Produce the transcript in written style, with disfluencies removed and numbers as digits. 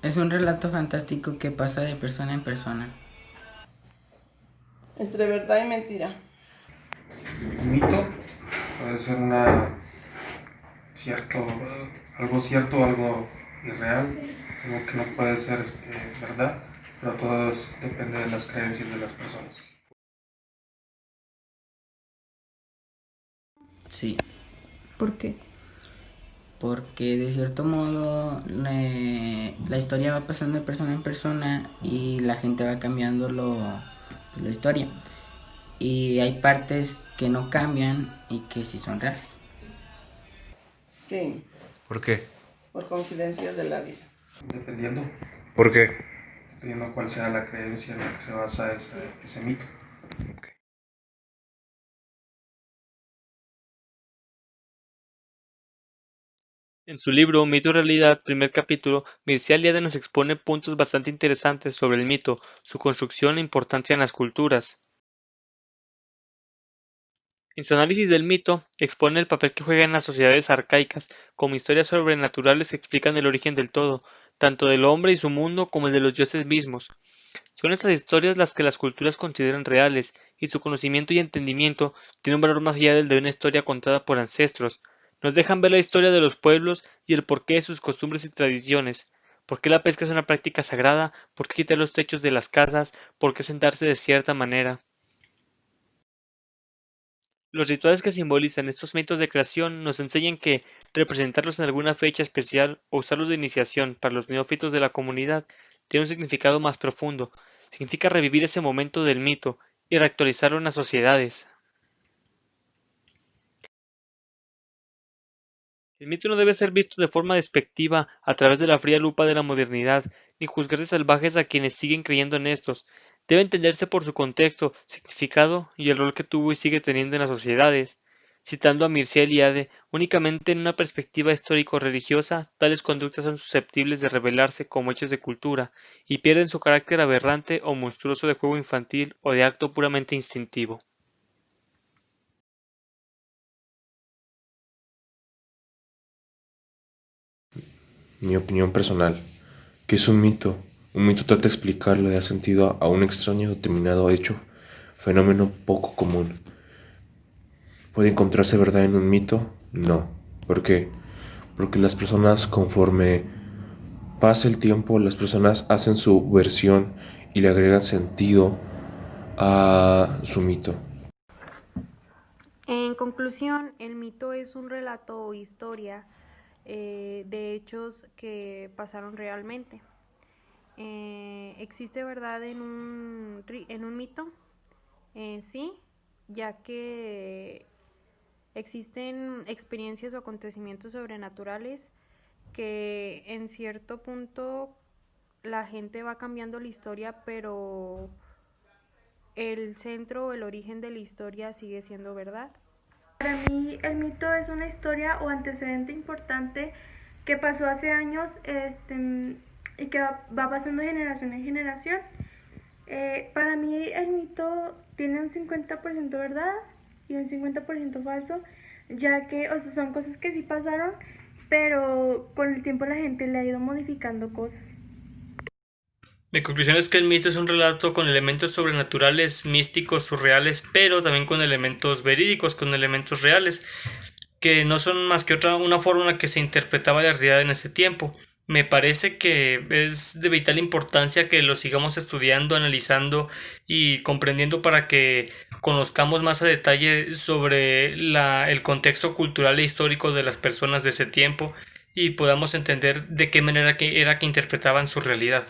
Es un relato fantástico que pasa de persona en persona. Entre verdad y mentira. Un mito puede ser una cierto, algo cierto, algo irreal, algo que no puede ser verdad, pero todo depende de las creencias de las personas. Sí, ¿Por qué? porque de cierto modo la historia va pasando de persona en persona y la gente va cambiando pues, la historia. Y hay partes que no cambian y que sí son reales. Sí, ¿Por qué? por coincidencias de la vida. Dependiendo. ¿Por qué? Dependiendo cuál sea la creencia en la que se basa ese mito. Okay. En su libro Mito y Realidad, primer capítulo, Mircea Eliade nos expone puntos bastante interesantes sobre el mito, su construcción e importancia en las culturas. En su análisis del mito, expone el papel que juega en las sociedades arcaicas, como historias sobrenaturales que explican el origen del todo, tanto del hombre y su mundo como el de los dioses mismos. Son estas historias las que las culturas consideran reales, y su conocimiento y entendimiento tiene un valor más allá del de una historia contada por ancestros. Nos dejan ver la historia de los pueblos y el porqué de sus costumbres y tradiciones. ¿Por qué la pesca es una práctica sagrada? ¿Por qué quitar los techos de las casas? ¿Por qué sentarse de cierta manera? Los rituales que simbolizan estos mitos de creación nos enseñan que representarlos en alguna fecha especial o usarlos de iniciación para los neófitos de la comunidad tiene un significado más profundo. Significa revivir ese momento del mito y reactualizarlo en las sociedades. El mito no debe ser visto de forma despectiva a través de la fría lupa de la modernidad, ni juzgar de salvajes a quienes siguen creyendo en estos. Debe entenderse por su contexto, significado y el rol que tuvo y sigue teniendo en las sociedades. Citando a Mircea Eliade, únicamente en una perspectiva histórico-religiosa, tales conductas son susceptibles de revelarse como hechos de cultura, y pierden su carácter aberrante o monstruoso de juego infantil o de acto puramente instintivo. Mi opinión personal, ¿qué es un mito? Un mito trata de explicarle, da sentido a un extraño determinado hecho, fenómeno poco común. ¿Puede encontrarse verdad en un mito? No. ¿Por qué? Porque las personas, conforme pasa el tiempo, las personas hacen su versión y le agregan sentido a su mito. En conclusión, el mito es un relato o historia de hechos que pasaron realmente. ¿Existe verdad en un mito? Sí, ya que existen experiencias o acontecimientos sobrenaturales que en cierto punto la gente va cambiando la historia, pero el centro o el origen de la historia sigue siendo verdad. Para mí el mito es una historia o antecedente importante que pasó hace años y que va pasando de generación en generación. Para mí el mito tiene un 50% verdad y un 50% falso, ya que o sea, son cosas que sí pasaron, pero con el tiempo la gente le ha ido modificando cosas. Mi conclusión es que el mito es un relato con elementos sobrenaturales, místicos, surreales, pero también con elementos verídicos, con elementos reales, que no son más que una forma en la que se interpretaba la realidad en ese tiempo. Me parece que es de vital importancia que lo sigamos estudiando, analizando y comprendiendo para que conozcamos más a detalle sobre el contexto cultural e histórico de las personas de ese tiempo y podamos entender de qué manera era que interpretaban su realidad.